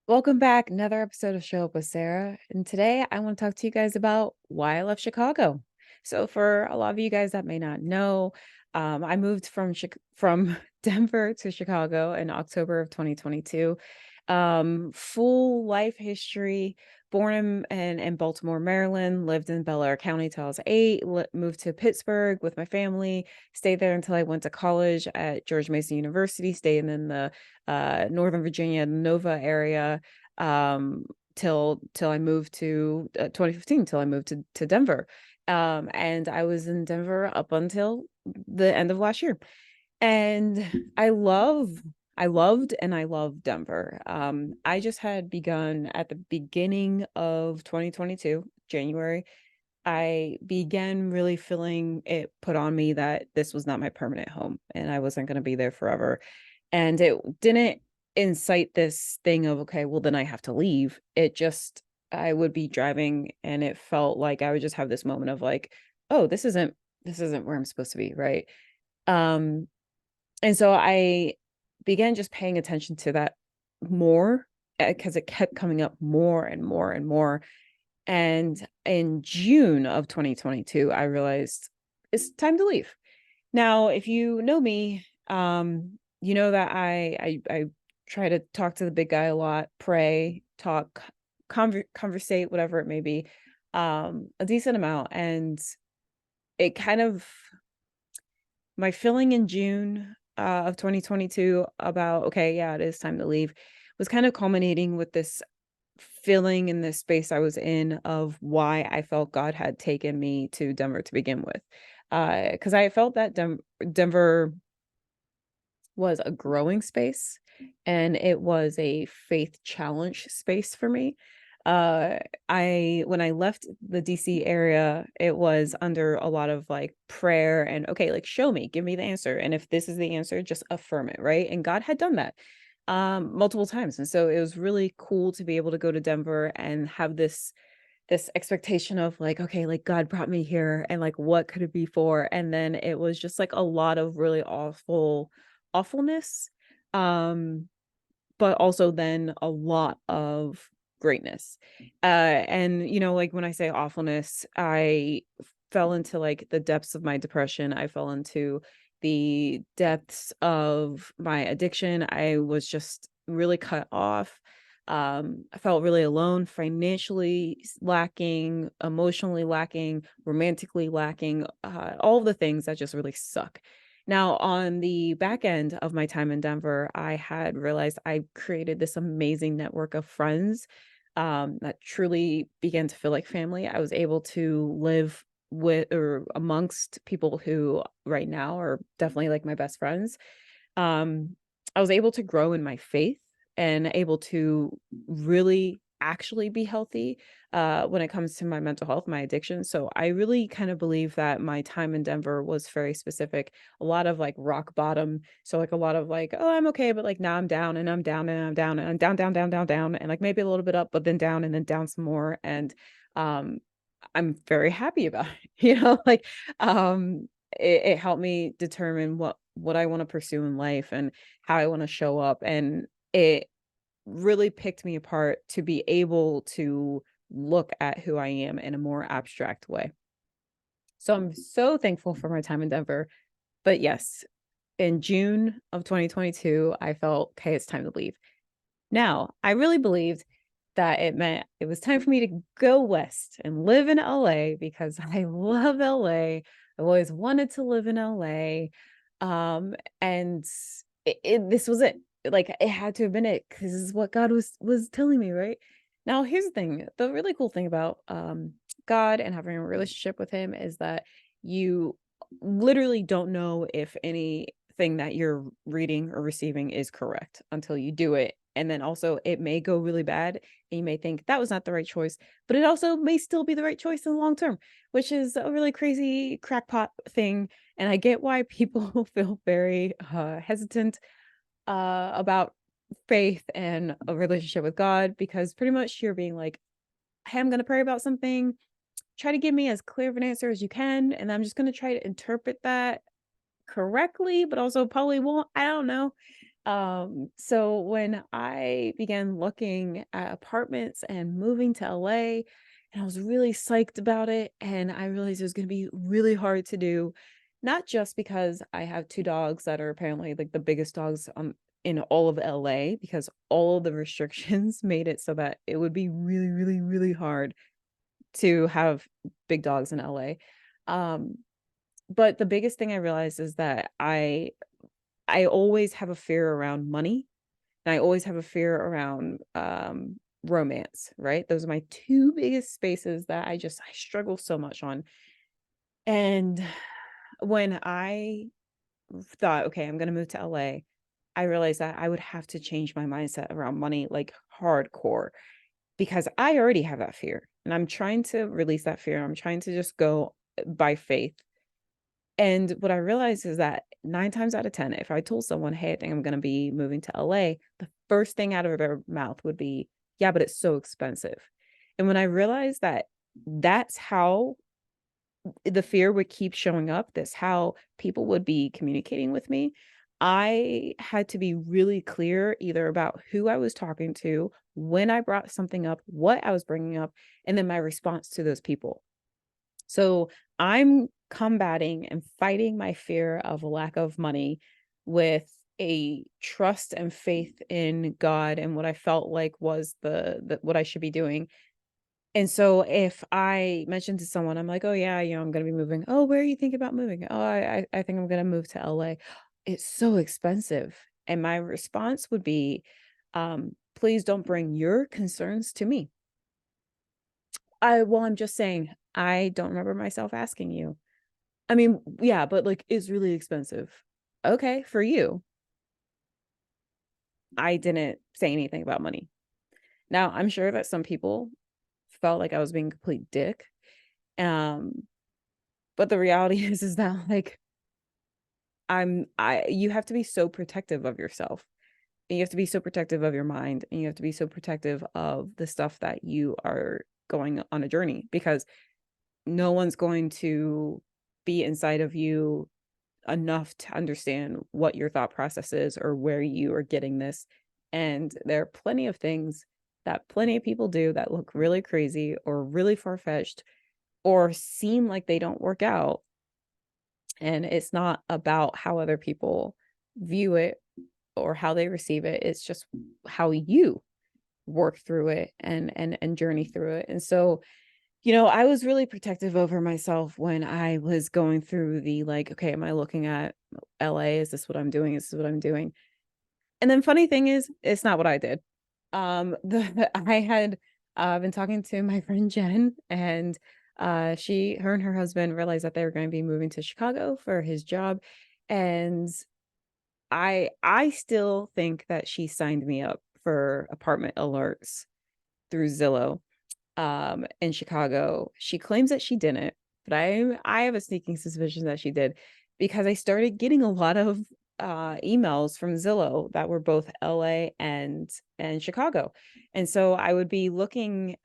Welcome back. Another episode of Show Up with Sarah. And today I want to talk to you guys about why I left Chicago. So, for a lot of you guys that may not know, I moved from Denver to Chicago in October of 2022. Full life history: born in Baltimore, Maryland, lived in Bel Air County till I was 8, moved to Pittsburgh with my family, stayed there until I went to college at George Mason University, stayed in the Northern Virginia, Nova area, um, till I moved to 2015, till I moved to Denver. And I was in Denver up until the end of last year. And I loved and I love Denver. I just had begun at the beginning of 2022, January. I began really feeling it put on me that this was not my permanent home and I wasn't going to be there forever. And it didn't incite this thing of, okay, well, then I have to leave. It just, I would be driving and it felt like I would just have this moment of like, oh, this isn't where I'm supposed to be. Right. Um, and so I began just paying attention to that more because it kept coming up more and more and more. And in June of 2022, I realized it's time to leave. Now, if you know me, you know that I try to talk to the big guy a lot, pray, talk, conversate, whatever it may be, a decent amount. And it kind of my feeling in June of 2022 about, okay, yeah, it is time to leave, was kind of culminating with this feeling in this space I was in of why I felt God had taken me to Denver to begin with. Because I felt that Denver was a growing space and it was a faith challenge space for me. I when I left the DC area, it was under a lot of like prayer and okay, like show me, give me the answer. And if this is the answer, just affirm it, right? And God had done that multiple times. And so it was really cool to be able to go to Denver and have this expectation of like, okay, like God brought me here and like what could it be for? And then it was just like a lot of really awfulness. Um, but also then a lot of greatness. And like when I say awfulness, I fell into like the depths of my depression. I fell into the depths of my addiction. I was just really cut off. I felt really alone, financially lacking, emotionally lacking, romantically lacking, all of the things that just really suck. Now, on the back end of my time in Denver, I had realized I created this amazing network of friends that truly began to feel like family. I was able to live with or amongst people who right now are definitely like my best friends. um, I was able to grow in my faith and able to really actually be healthy when it comes to my mental health, my addiction. So I really kind of believe that my time in Denver was very specific. A lot of like rock bottom. So like a lot of like, oh, I'm okay, but like now I'm down and I'm down and I'm down and I'm down, down, down, down, down, and like maybe a little bit up, but then down and then down some more. And um I'm very happy about it. Like it helped me determine what I want to pursue in life and how I want to show up. And it really picked me apart to be able to look at who I am in a more abstract way. So I'm so thankful for my time in Denver. But yes, in June of 2022, I felt, okay, it's time to leave. Now, I really believed that it meant it was time for me to go west and live in LA because I love LA. I've always wanted to live in LA. And this was it. Like it had to have been it because this is what God was telling me, right? Now, here's the thing. The really cool thing about God and having a relationship with him is that you literally don't know if anything that you're reading or receiving is correct until you do it. And then also it may go really bad and you may think that was not the right choice, but it also may still be the right choice in the long term, which is a really crazy crackpot thing. And I get why people feel very hesitant about faith and a relationship with God, because pretty much you're being like, hey, I'm going to pray about something. Try to give me as clear of an answer as you can. And I'm just going to try to interpret that correctly, but also probably won't. I don't know. So when I began looking at apartments and moving to LA, and I was really psyched about it, and I realized it was going to be really hard to do, not just because I have two dogs that are apparently like the biggest dogs in all of LA, because all of the restrictions made it so that it would be really, really, really hard to have big dogs in LA. Um, but the biggest thing I realized is that I always have a fear around money, and I always have a fear around romance, right? Those are my two biggest spaces that I struggle so much on. And when I thought, okay, I'm gonna move to LA, I realized that I would have to change my mindset around money like hardcore, because I already have that fear. And I'm trying to release that fear. I'm trying to just go by faith. And what I realized is that 9 times out of 10, if I told someone, "Hey, I think I'm gonna be moving to LA," the first thing out of their mouth would be, "Yeah, but it's so expensive." And when I realized that that's how the fear would keep showing up, that's how people would be communicating with me, I had to be really clear either about who I was talking to, when I brought something up, what I was bringing up, and then my response to those people. So I'm combating and fighting my fear of lack of money with a trust and faith in God and what I felt like was the what I should be doing. And so if I mentioned to someone, I'm like, "Oh yeah, I'm gonna be moving." "Oh, where are you thinking about moving?" "Oh, I think I'm gonna move to LA." "It's so expensive." And my response would be, "Please don't bring your concerns to me." I'm just saying, I don't remember myself asking you. I mean, yeah, but, like, it's really expensive. Okay, for you. I didn't say anything about money. Now, I'm sure that some people felt like I was being a complete dick, um, but the reality is that, like, I you have to be so protective of yourself, and you have to be so protective of your mind, and you have to be so protective of the stuff that you are going on a journey, because no one's going to be inside of you enough to understand what your thought process is or where you are getting this. And there are plenty of things that plenty of people do that look really crazy or really far-fetched or seem like they don't work out. And it's not about how other people view it or how they receive it. It's just how you work through it and journey through it. And so, I was really protective over myself when I was going through the like, okay, am I looking at LA? Is this what I'm doing? Is this what I'm doing? And then funny thing is, it's not what I did. I had been talking to my friend Jen, and her and her husband realized that they were going to be moving to Chicago for his job. And I still think that she signed me up for apartment alerts through Zillow in Chicago. She claims that she didn't, but I have a sneaking suspicion that she did, because I started getting a lot of emails from Zillow that were both LA and Chicago. And so I would be looking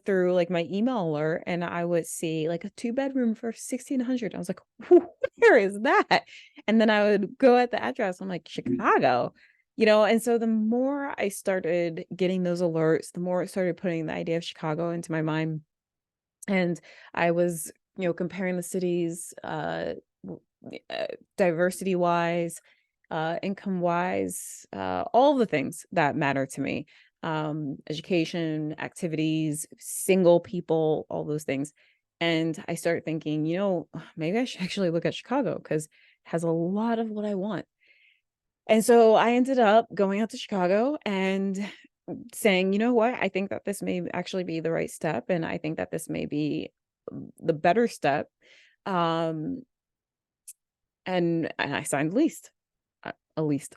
through like my email alert, and I would see like a two-bedroom for 1,600. I was like, where is that? And then I would go at the address. I'm like, Chicago. And so the more I started getting those alerts, the more it started putting the idea of Chicago into my mind. And I was, comparing the cities, diversity wise, income wise, all the things that matter to me, education, activities, single people, all those things. And I started thinking, maybe I should actually look at Chicago because it has a lot of what I want. And so I ended up going out to Chicago and saying, "You know what? I think that this may actually be the right step, and I think that this may be the better step." Um, and I signed a lease.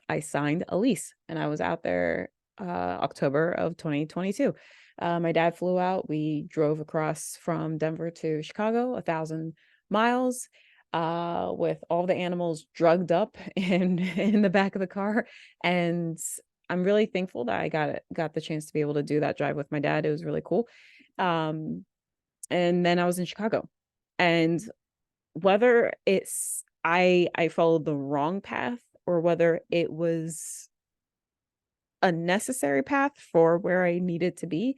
I signed a lease, and I was out there October of 2022. My dad flew out. We drove across from Denver to Chicago, 1,000 miles, with all the animals drugged up in the back of the car. And I'm really thankful that I got the chance to be able to do that drive with my dad. It was really cool. Um, and then I was in Chicago, and whether I followed the wrong path or whether it was a necessary path for where I needed to be.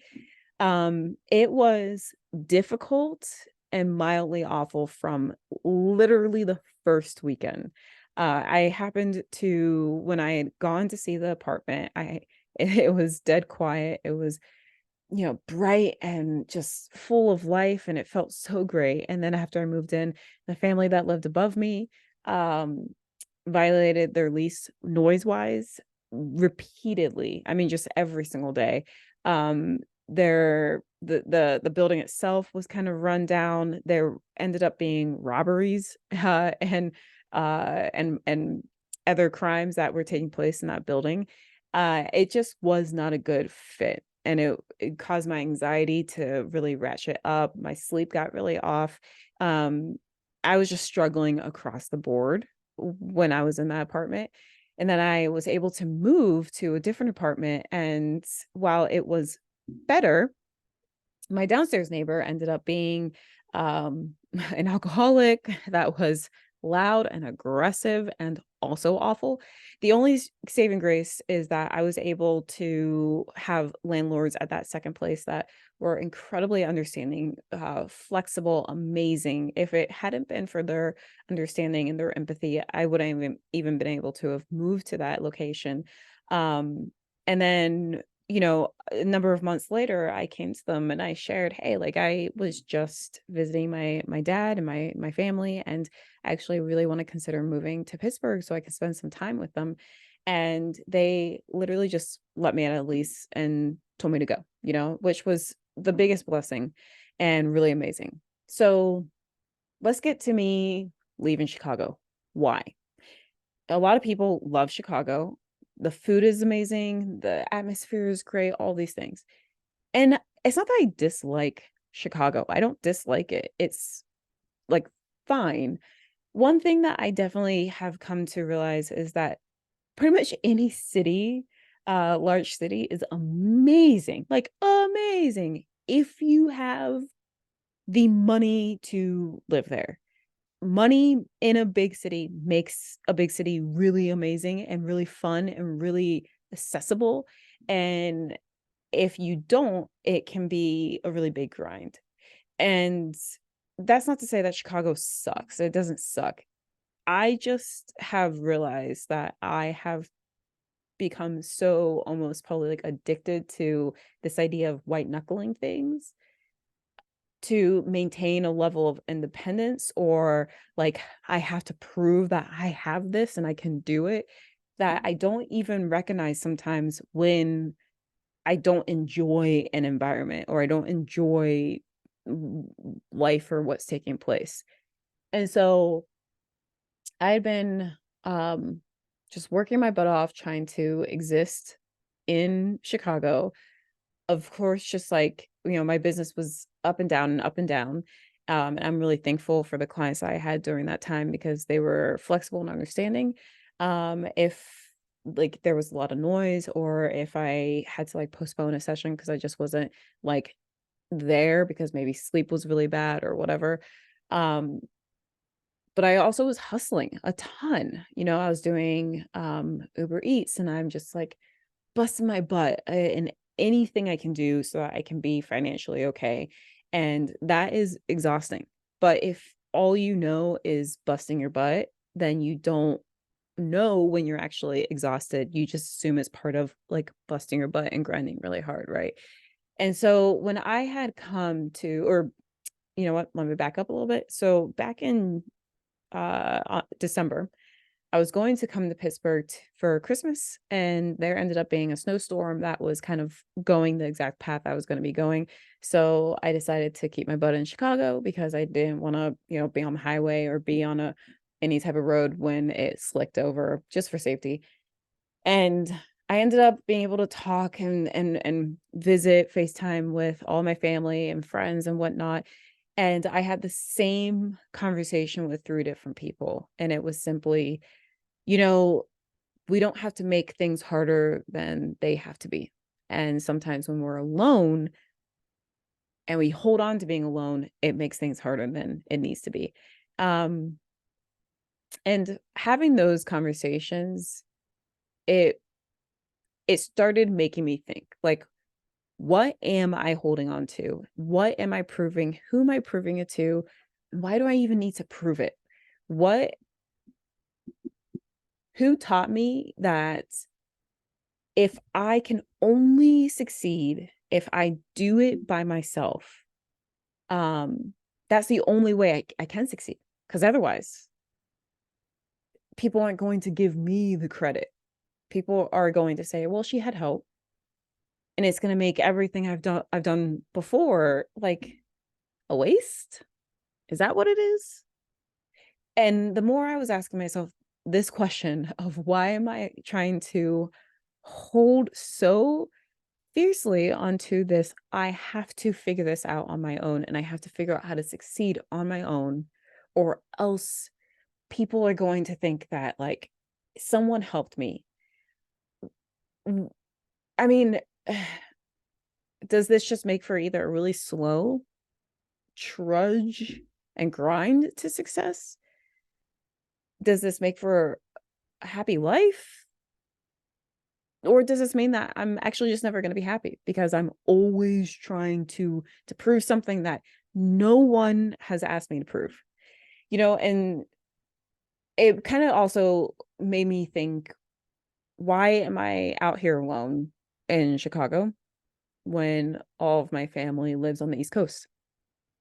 It was difficult and mildly awful from literally the first weekend. I happened to, when I had gone to see the apartment, it was dead quiet. It was, bright and just full of life, and it felt so great. And then after I moved in, the family that lived above me, um, violated their lease noise-wise repeatedly. I mean, just every single day. Um, the building itself was kind of run down. There ended up being robberies, and other crimes that were taking place in that building. It just was not a good fit. And it caused my anxiety to really ratchet up. My sleep got really off. Um, I was just struggling across the board when I was in that apartment. And then I was able to move to a different apartment. And while it was better, my downstairs neighbor ended up being an alcoholic that was loud and aggressive and also awful. The only saving grace is that I was able to have landlords at that second place that were incredibly understanding, flexible, amazing. If it hadn't been for their understanding and their empathy, I wouldn't even been able to have moved to that location. And then, a number of months later, I came to them and I shared, hey, like, I was just visiting my dad and my family, and I actually really want to consider moving to Pittsburgh so I can spend some time with them. And they literally just let me out of lease and told me to go, which was the biggest blessing and really amazing. So let's get to me leaving Chicago. Why? A lot of people love Chicago. The food is amazing. The atmosphere is great, all these things. And it's not that I dislike Chicago. I don't dislike it. It's like fine. One thing that I definitely have come to realize is that pretty much any city, large city, is amazing. Like amazing if you have the money to live there. Money in a big city makes a big city really amazing and really fun and really accessible. And if you don't, it can be a really big grind. And that's not to say that Chicago sucks. It doesn't suck. I just have realized that I have become so almost probably like addicted to this idea of white knuckling things to maintain a level of independence, or like I have to prove that I have this and I can do it, that I don't even recognize sometimes when I don't enjoy an environment or I don't enjoy life or what's taking place. And so I had been just working my butt off trying to exist in Chicago. Of course, just like, my business was up and down and up and down. And I'm really thankful for the clients I had during that time because they were flexible and understanding. If like there was a lot of noise, or if I had to like postpone a session because I just wasn't like there because maybe sleep was really bad or whatever. Um, but I also was hustling a ton. I was doing Uber Eats, and I'm just like busting my butt in anything I can do so that I can be financially okay. And that is exhausting. But if all you know is busting your butt, then you don't know when you're actually exhausted. You just assume it's part of like busting your butt and grinding really hard, right? And so when I had come to, or you know what, let me back up a little bit. So back in December, I was going to come to Pittsburgh for Christmas, and there ended up being a snowstorm that was kind of going the exact path I was going to be going. So I decided to keep my butt in Chicago because I didn't want to, be on the highway or be on any type of road when it slicked over, just for safety. And I ended up being able to talk and visit, FaceTime with all my family and friends and whatnot. And I had the same conversation with three different people. And it was simply, you know, we don't have to make things harder than they have to be. And sometimes when we're alone and we hold on to being alone, it makes things harder than it needs to be. Um, and having those conversations, it it started making me think, like, what am I holding on to? What am I proving? Who am I proving it to? Why do I even need to prove it? What, who taught me that if I can only succeed if I do it by myself, um, that's the only way I can succeed. Because otherwise, people aren't going to give me the credit. People are going to say, well, she had help. And it's going to make everything I've done before like a waste. Is that what it is? And the more I was asking myself this question of why am I trying to hold so fiercely onto this, I have to figure this out on my own, and I have to figure out how to succeed on my own, or else people are going to think that like someone helped me. I mean, does this just make for either a really slow trudge and grind to success? Does this make for a happy life? Or does this mean that I'm actually just never going to be happy because I'm always trying to prove something that no one has asked me to prove? And it kind of also made me think, why am I out here alone in Chicago when all of my family lives on the East Coast?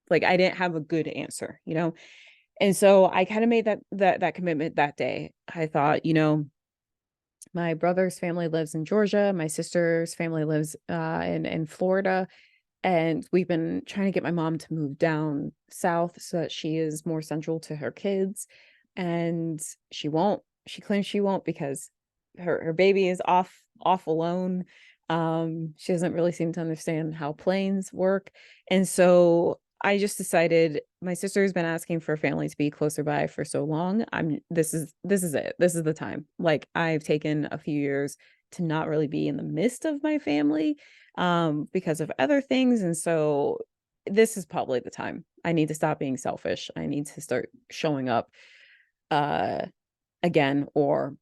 Like, I didn't have a good answer. And so I kind of made that commitment that day. I thought, my brother's family lives in Georgia. My sister's family lives in Florida. And we've been trying to get my mom to move down south so that she is more central to her kids. And she won't. She claims she won't because her baby is off alone. She doesn't really seem to understand how planes work. And so I just decided, my sister's been asking for family to be closer by for so long. This is it. This is the time. Like, I've taken a few years to not really be in the midst of my family because of other things. And so this is probably the time. I need to stop being selfish. I need to start showing up uh again, or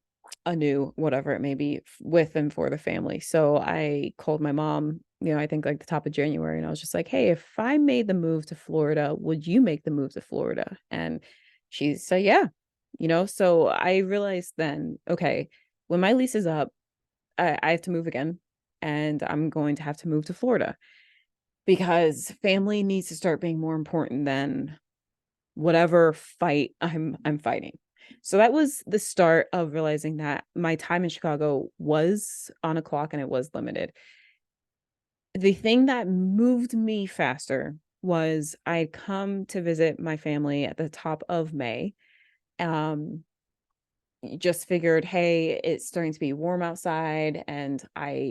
anew, whatever it may be, with and for the family. So I called my mom, I think like the top of January, and I was just like, hey, if I made the move to Florida, would you make the move to Florida? And she said, yeah. So I realized then, okay, when my lease is up, I have to move again, and I'm going to have to move to Florida because family needs to start being more important than whatever fight I'm fighting. So that was the start of realizing that my time in Chicago was on a clock and it was limited. The thing that moved me faster was I'd come to visit my family at the top of May. Um, just figured, hey, it's starting to be warm outside and I'm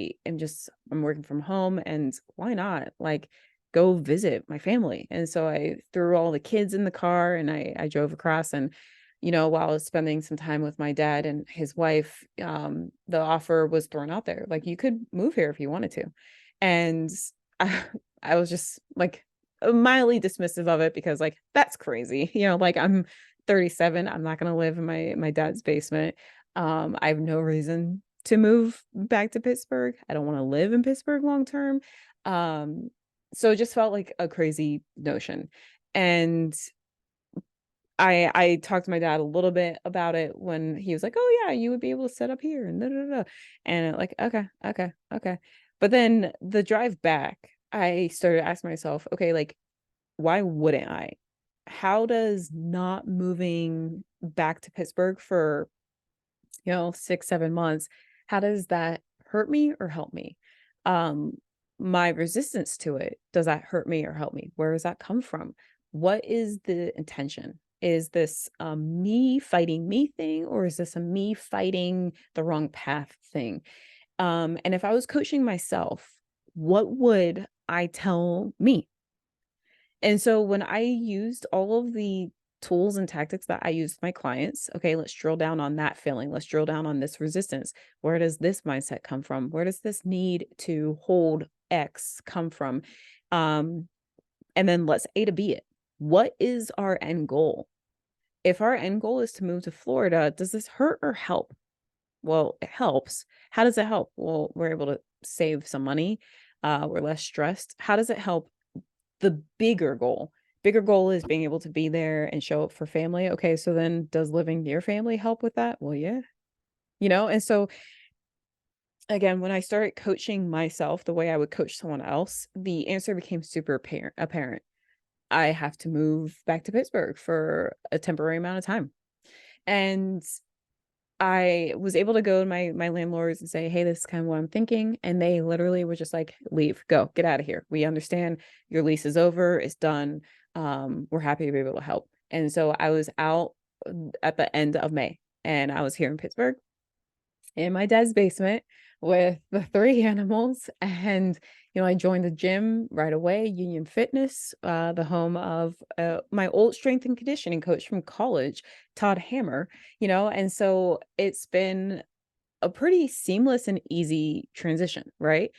working from home, and why not like go visit my family? And so I threw all the kids in the car and I drove across, and while I was spending some time with my dad and his wife, the offer was thrown out there, like, you could move here if you wanted to. And I, I was just like mildly dismissive of it because, like, that's crazy. Like, I'm 37. I'm not going to live in my dad's basement. I have no reason to move back to Pittsburgh. I don't want to live in Pittsburgh long term. Um, so it just felt like a crazy notion. And I talked to my dad a little bit about it when he was like, "Oh yeah, you would be able to set up here," and da, da, da. And like, okay, okay, okay. But then the drive back, I started asking myself, okay, like, why wouldn't I? How does not moving back to Pittsburgh for, 6, 7 months, how does that hurt me or help me? Um, my resistance to it, does that hurt me or help me? Where does that come from? What is the intention? Is this a me fighting me thing, or is this a me fighting the wrong path thing? And if I was coaching myself, what would I tell me? And so when I used all of the tools and tactics that I use with my clients, okay, let's drill down on that feeling. Let's drill down on this resistance. Where does this mindset come from? Where does this need to hold X come from? Um, and then let's A to B it. What is our end goal? If our end goal is to move to Florida, does this hurt or help? Well, it helps. How does it help? Well, we're able to save some money. We're less stressed. How does it help the bigger goal? Bigger goal is being able to be there and show up for family. Okay, so then does living near family help with that? Well, yeah. And so again, when I started coaching myself the way I would coach someone else, the answer became super apparent. I have to move back to Pittsburgh for a temporary amount of time. And I was able to go to my landlords and say, "Hey, this is kind of what I'm thinking." And they literally were just like, "Leave, go, get out of here. We understand your lease is over, it's done. We're happy to be able to help." And so I was out at the end of May, and I was here in Pittsburgh in my dad's basement with the three animals. And I joined the gym right away, Union Fitness, the home of my old strength and conditioning coach from college, Todd Hammer. And so it's been a pretty seamless and easy transition, right?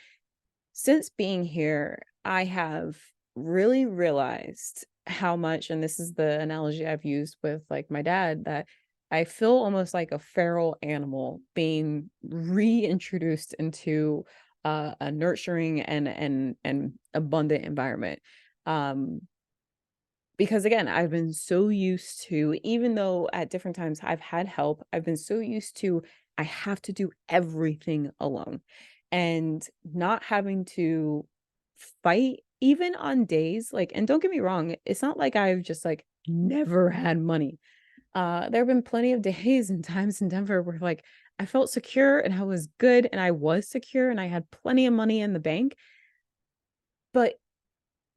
Since being here, I have really realized how much, and this is the analogy I've used with like my dad, that I feel almost like a feral animal being reintroduced into a nurturing and abundant environment. Um, because again, I've been so used to, even though at different times I've had help, I've been so used to, I have to do everything alone and not having to fight even on days like, and don't get me wrong, it's not like I've just like never had money. There have been plenty of days and times in Denver where like I felt secure and I was good and I was secure and I had plenty of money in the bank. But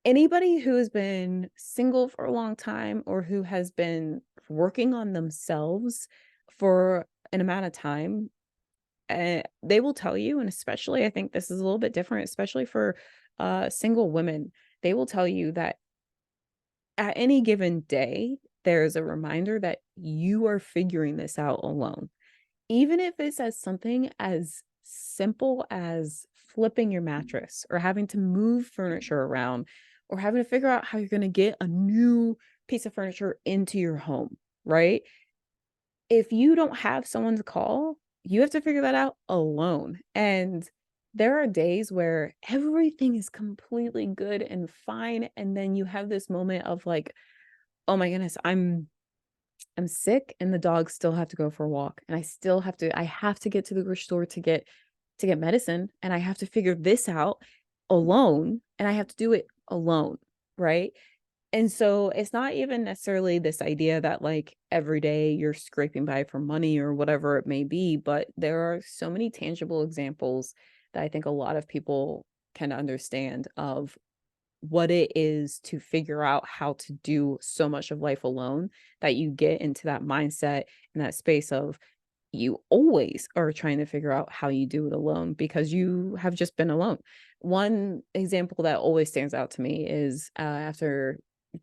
anybody who has been single for a long time or who has been working on themselves for an amount of time, they will tell you, and especially I think this is a little bit different, especially for single women, they will tell you that at any given day, there's a reminder that you are figuring this out alone. Even if it's as something as simple as flipping your mattress or having to move furniture around or having to figure out how you're going to get a new piece of furniture into your home, right? If you don't have someone to call, you have to figure that out alone. And there are days where everything is completely good and fine. And then you have this moment of like, oh my goodness, I'm sick and the dogs still have to go for a walk and I have to get to the grocery store to get medicine and I have to figure this out alone and I have to do it alone, right? And so it's not even necessarily this idea that like every day you're scraping by for money or whatever it may be, but there are so many tangible examples that I think a lot of people can understand of what it is to figure out how to do so much of life alone, that you get into that mindset and that space of you always are trying to figure out how you do it alone because you have just been alone. One example that always stands out to me is after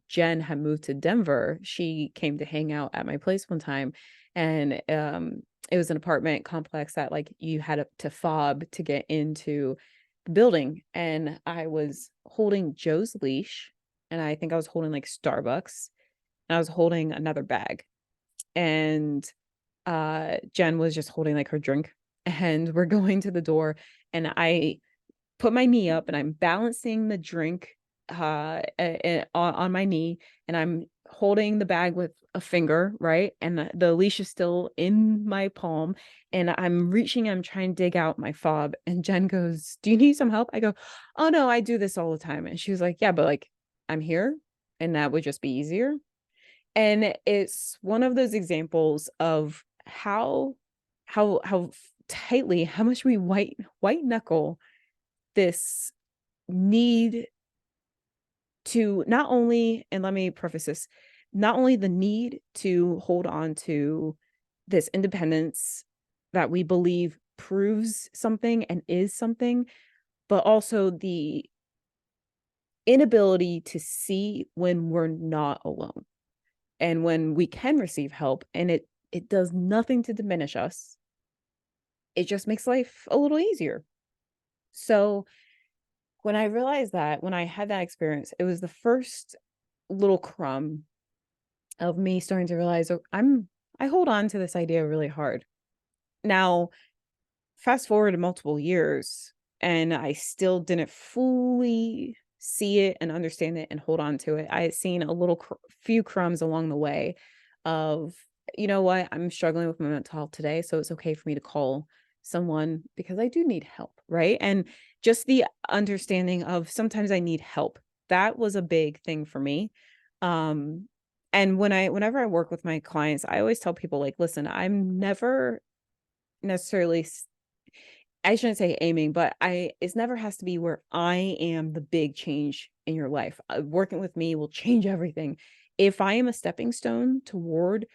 Jen had moved to Denver, she came to hang out at my place one time, and it was an apartment complex that like you had to fob to get into the building, and I was holding Joe's leash, and I think I was holding like Starbucks, and I was holding another bag, and Jen was just holding like her drink, and we're going to the door, and I put my knee up and I'm balancing the drink on my knee, and I'm holding the bag with a finger, right? And the leash is still in my palm, and I'm reaching, I'm trying to dig out my fob, and Jen goes, "Do you need some help?" I go, "Oh no, I do this all the time." And she was like, "Yeah, but like I'm here and that would just be easier." And it's one of those examples of how tightly, how much we white knuckle this need to not only, and let me preface this, not only the need to hold on to this independence that we believe proves something and is something, but also the inability to see when we're not alone and when we can receive help, and it does nothing to diminish us. It just makes life a little easier. So when I realized that, when I had that experience, it was the first little crumb of me starting to realize, oh, I hold on to this idea really hard. Now, fast forward to multiple years, and I still didn't fully see it and understand it and hold on to it. I had seen a little few crumbs along the way of, you know what, I'm struggling with my mental health today, so it's okay for me to call someone because I do need help, right? And just the understanding of sometimes I need help. That was a big thing for me. Um and whenever I work with my clients, I always tell people like, listen, I'm never necessarily I shouldn't say aiming, but it's never has to be where I am the big change in your life. Working with me will change everything. If I am a stepping stone toward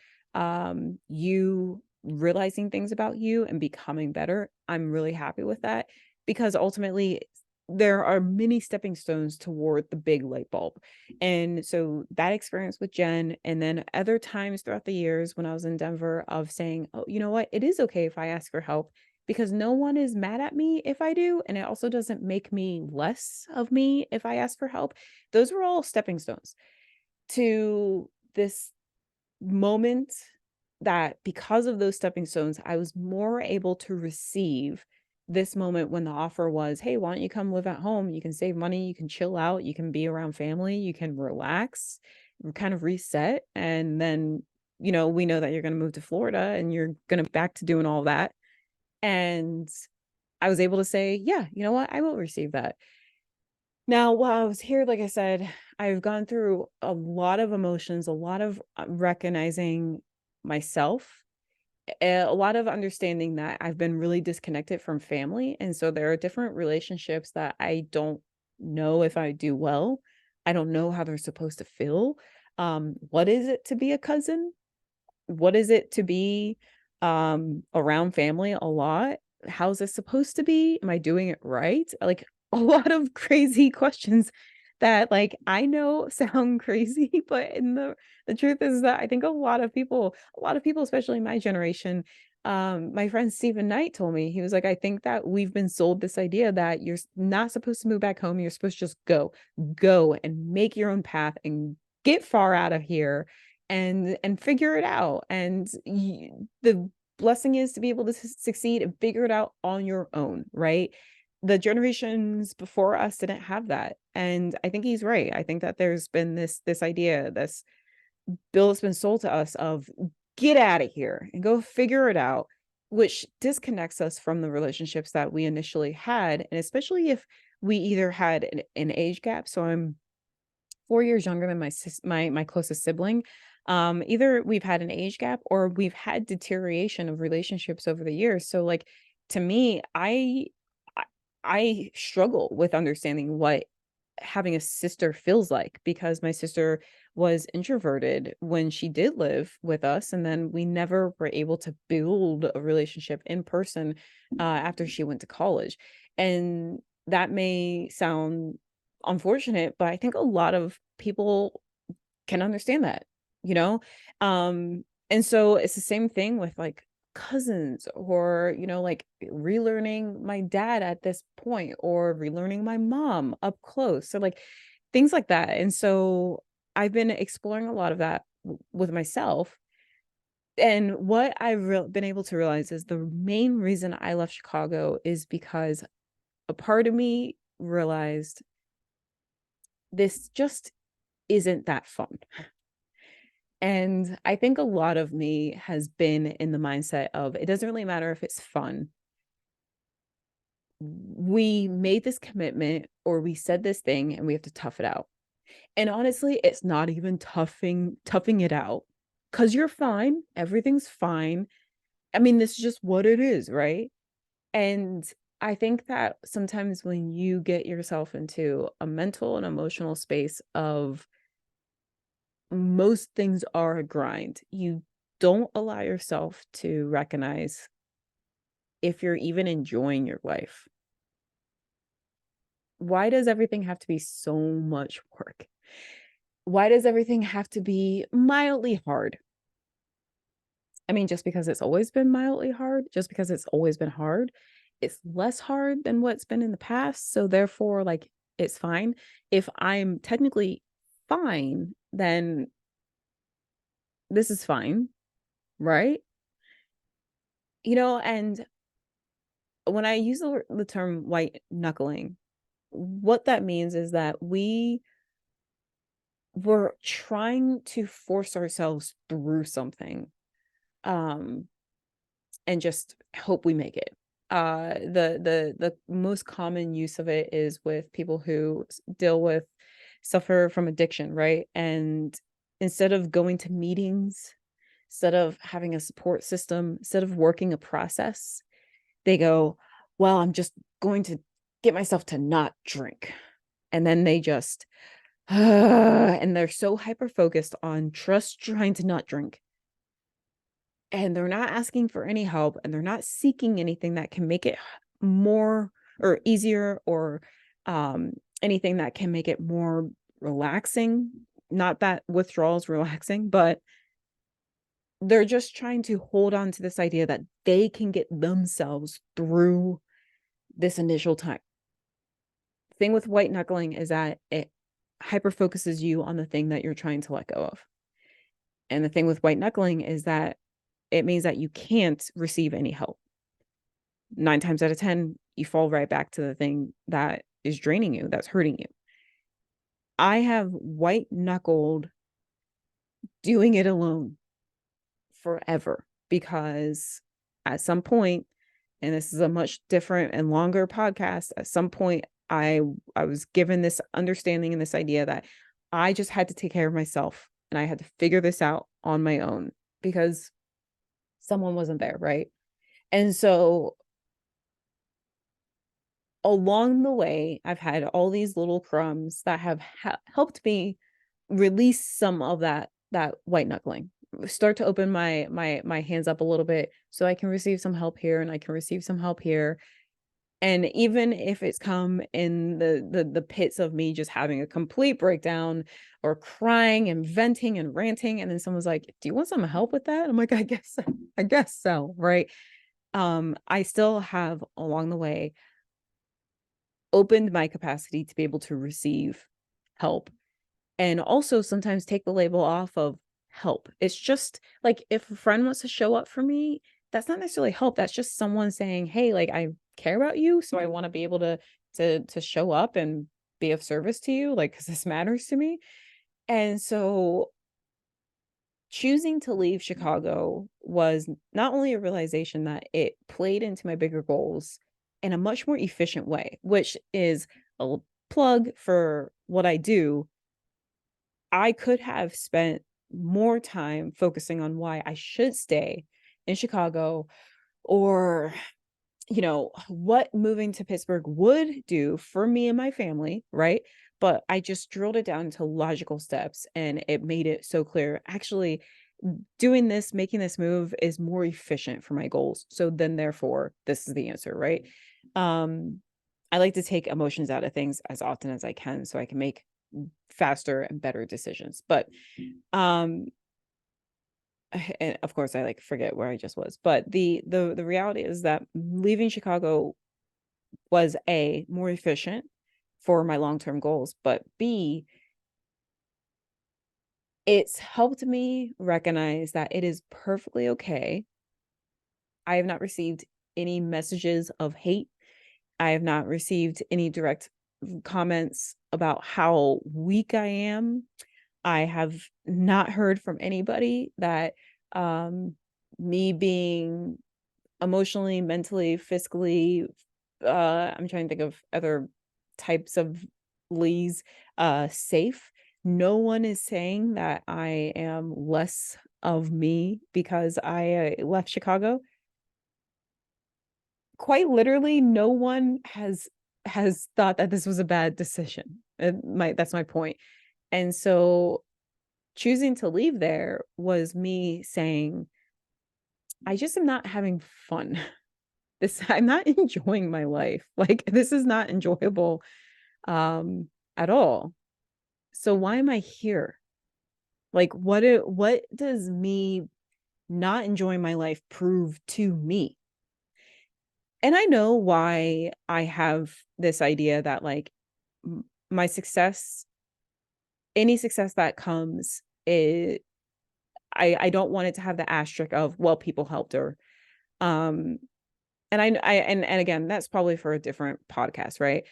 you realizing things about you and becoming better, I'm really happy with that because ultimately there are many stepping stones toward the big light bulb. And so that experience with Jen, and then other times throughout the years when I was in Denver of saying, oh, you know what? It is okay if I ask for help because no one is mad at me if I do. And it also doesn't make me less of me if I ask for help. Those were all stepping stones to this moment that because of those stepping stones, I was more able to receive this moment when the offer was, hey, why don't you come live at home? You can save money, you can chill out, you can be around family, you can relax, kind of reset. And then, we know that you're going to move to Florida and you're going to back to doing all that. And I was able to say, yeah, you know what? I will receive that. Now, while I was here, like I said, I've gone through a lot of emotions, a lot of recognizing myself, a lot of understanding that I've been really disconnected from family. And so there are different relationships that I don't know if I do well. I don't know how they're supposed to feel. What is it to be a cousin? What is it to be around family a lot? How's this supposed to be? Am I doing it right? Like a lot of crazy questions that like I know sound crazy, but in the truth is that I think a lot of people, especially my generation, my friend Stephen Knight told me, he was like, I think that we've been sold this idea that you're not supposed to move back home. You're supposed to just go and make your own path and get far out of here and figure it out. And the blessing is to be able to succeed and figure it out on your own, right? The generations before us didn't have that. And I think he's right. I think that there's been this idea, this bill that's been sold to us of get out of here and go figure it out, which disconnects us from the relationships that we initially had. And especially if we either had an age gap. So I'm 4 years younger than my closest sibling. Either we've had an age gap or we've had deterioration of relationships over the years. So like to me, I I struggle with understanding what having a sister feels like because my sister was introverted when she did live with us, and then we never were able to build a relationship in person after she went to college. And that may sound unfortunate, but I think a lot of people can understand that, you know? And so it's the same thing with like cousins or, like relearning my dad at this point or relearning my mom up close. So like things like that. And so I've been exploring a lot of that with myself. And what I've been able to realize is the main reason I left Chicago is because a part of me realized this just isn't that fun. And I think a lot of me has been in the mindset of it doesn't really matter if it's fun. We made this commitment or we said this thing and we have to tough it out. And honestly, it's not even toughing it out because you're fine. Everything's fine. I mean, this is just what it is, right? And I think that sometimes when you get yourself into a mental and emotional space of most things are a grind. You don't allow yourself to recognize if you're even enjoying your life. Why does everything have to be so much work? Why does everything have to be mildly hard? I mean, just because it's always been mildly hard, just because it's always been hard, it's less hard than what's been in the past. So therefore, like, it's fine. If I'm technically fine, then this is fine, right? And when I use the term white knuckling, what that means is that we were trying to force ourselves through something, um, and just hope we make it. The most common use of it is with people who suffer from addiction, right? And instead of going to meetings, instead of having a support system, instead of working a process, they go, well, I'm just going to get myself to not drink. And then they just, and they're so hyper focused on just trying to not drink. And they're not asking for any help, and they're not seeking anything that can make it more or easier, or um, anything that can make it more relaxing. Not that withdrawal is relaxing, but they're just trying to hold on to this idea that they can get themselves through this initial time. Thing with white knuckling is that it hyper focuses you on the thing that you're trying to let go of. And the thing with white knuckling is that it means that you can't receive any help. 9 times out of 10, you fall right back to the thing that is draining you, that's hurting you. I have white knuckled doing it alone forever, because at some point, and this is a much different and longer podcast, at some point I was given this understanding and this idea that I just had to take care of myself, and I had to figure this out on my own because someone wasn't there, right? And so along the way, I've had all these little crumbs that have helped me release some of that white knuckling. Start to open my hands up a little bit so I can receive some help here and I can receive some help here. And even if it's come in the pits of me just having a complete breakdown or crying and venting and ranting, and then someone's like, "Do you want some help with that?" I'm like, I guess so, right? I still have along the way opened my capacity to be able to receive help, and also sometimes take the label off of help. It's just like if a friend wants to show up for me, that's not necessarily help. That's just someone saying, "Hey, like I care about you, so I want to be able to show up and be of service to you, like because this matters to me." And so choosing to leave Chicago was not only a realization that it played into my bigger goals in a much more efficient way, which is a plug for what I do. I could have spent more time focusing on why I should stay in Chicago, or what moving to Pittsburgh would do for me and my family, right? But I just drilled it down to logical steps, and it made it so clear. Actually, making this move is more efficient for my goals. So then therefore, this is the answer, right? Um, I like to take emotions out of things as often as I can so I can make faster and better decisions. But um and of course I like forget where I just was. But the reality is that leaving Chicago was A, more efficient for my long-term goals, but B, it's helped me recognize that it is perfectly okay. I have not received any messages of hate. I have not received any direct comments about how weak I am. I have not heard from anybody that um me being emotionally, mentally, physically, I'm trying to think of other types of lees, safe. No one is saying that I am less of me because I left Chicago. Quite literally, no one has thought that this was a bad decision. That's my point. And so choosing to leave there was me saying, I just am not having fun. I'm not enjoying my life. Like this is not enjoyable at all. So why am I here? Like what does me not enjoying my life prove to me? And I know why I have this idea that like my success, any success that comes, I don't want it to have the asterisk of, well, people helped her. Um, and and again, that's probably for a different podcast, right?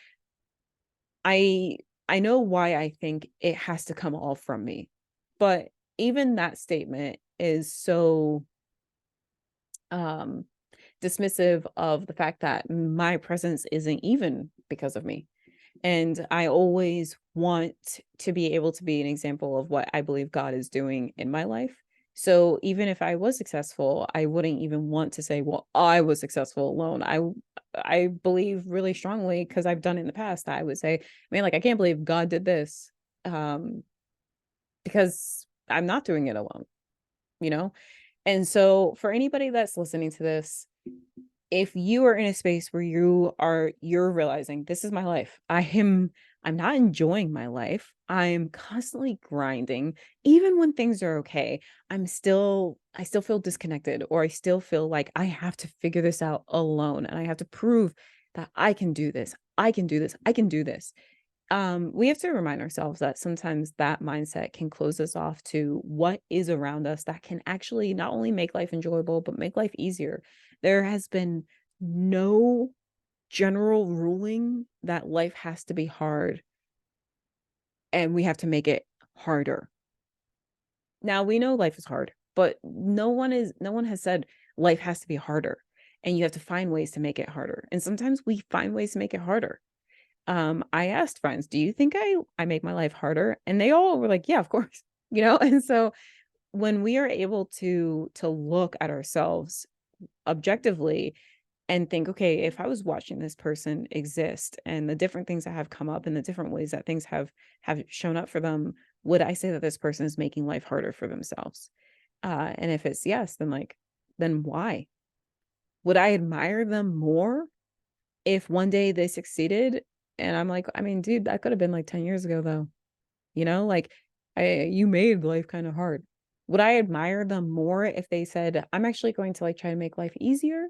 I I know why I think it has to come all from me. But even that statement is so um dismissive of the fact that my presence isn't even because of me. And I always want to be able to be an example of what I believe God is doing in my life. So even if I was successful, I wouldn't even want to say, well, I was successful alone. I believe really strongly, because I've done it in the past, I would say, man, like I can't believe God did this. Um, because I'm not doing it alone, you know? And so for anybody that's listening to this, if you are in a space where you're realizing this is my life, I'm not enjoying my life, I'm constantly grinding, even when things are okay, I still feel disconnected, or I still feel like I have to figure this out alone, and I have to prove that I can do this, I can do this, I can do this. We have to remind ourselves that sometimes that mindset can close us off to what is around us that can actually not only make life enjoyable, but make life easier. There has been no general ruling that life has to be hard and we have to make it harder. Now we know life is hard, but no one has said life has to be harder and you have to find ways to make it harder. And sometimes we find ways to make it harder. I asked friends, "Do you think I make my life harder?" And they all were like, "Yeah, of course." And so when we are able to look at ourselves objectively and think, "Okay, if I was watching this person exist and the different things that have come up and the different ways that things have shown up for them, would I say that this person is making life harder for themselves?" And if it's yes, then why? Would I admire them more if one day they succeeded? And I'm like, I mean, dude, that could have been like 10 years ago though. Like you made life kind of hard. Would I admire them more if they said, I'm actually going to like try to make life easier,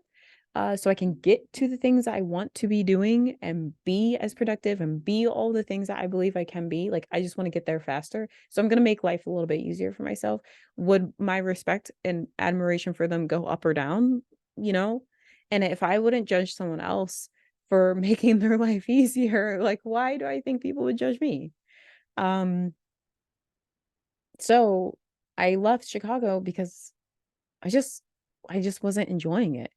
so I can get to the things I want to be doing and be as productive and be all the things that I believe I can be. Like, I just want to get there faster. So I'm going to make life a little bit easier for myself. Would my respect and admiration for them go up or down? You know? And if I wouldn't judge someone else for making their life easier, like, why do I think people would judge me? Um, so I left Chicago because I just I just wasn't enjoying it.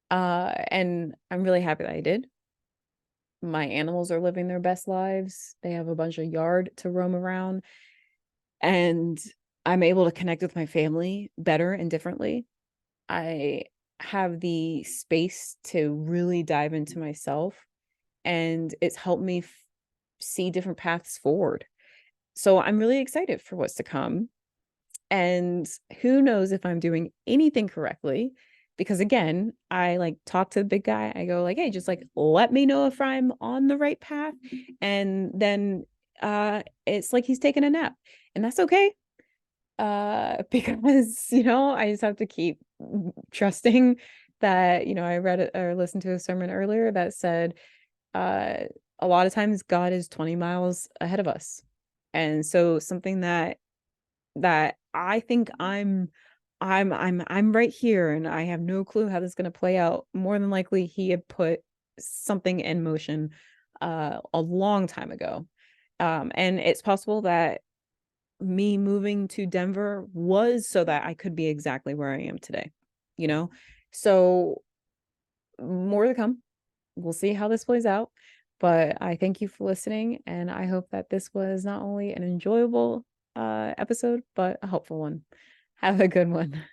And I'm really happy that I did. My animals are living their best lives. They have a bunch of yard to roam around, and I'm able to connect with my family better and differently. I have the space to really dive into myself, and it's helped me see different paths forward. So I'm really excited for what's to come. And who knows if I'm doing anything correctly, because again, I like talk to the big guy. I go like, "Hey, just like let me know if I'm on the right path." And then it's like he's taking a nap. And that's okay. Because I just have to keep trusting that, I read or listened to a sermon earlier that said uh a lot of times God is 20 miles ahead of us. And so something that I think I'm right here and I have no clue how this is going to play out. More than likely he had put something in motion a long time ago. And it's possible that me moving to Denver was so that I could be exactly where I am today, you know? So more to come. We'll see how this plays out. But I thank you for listening, and I hope that this was not only an enjoyable episode, but a helpful one. Have a good one.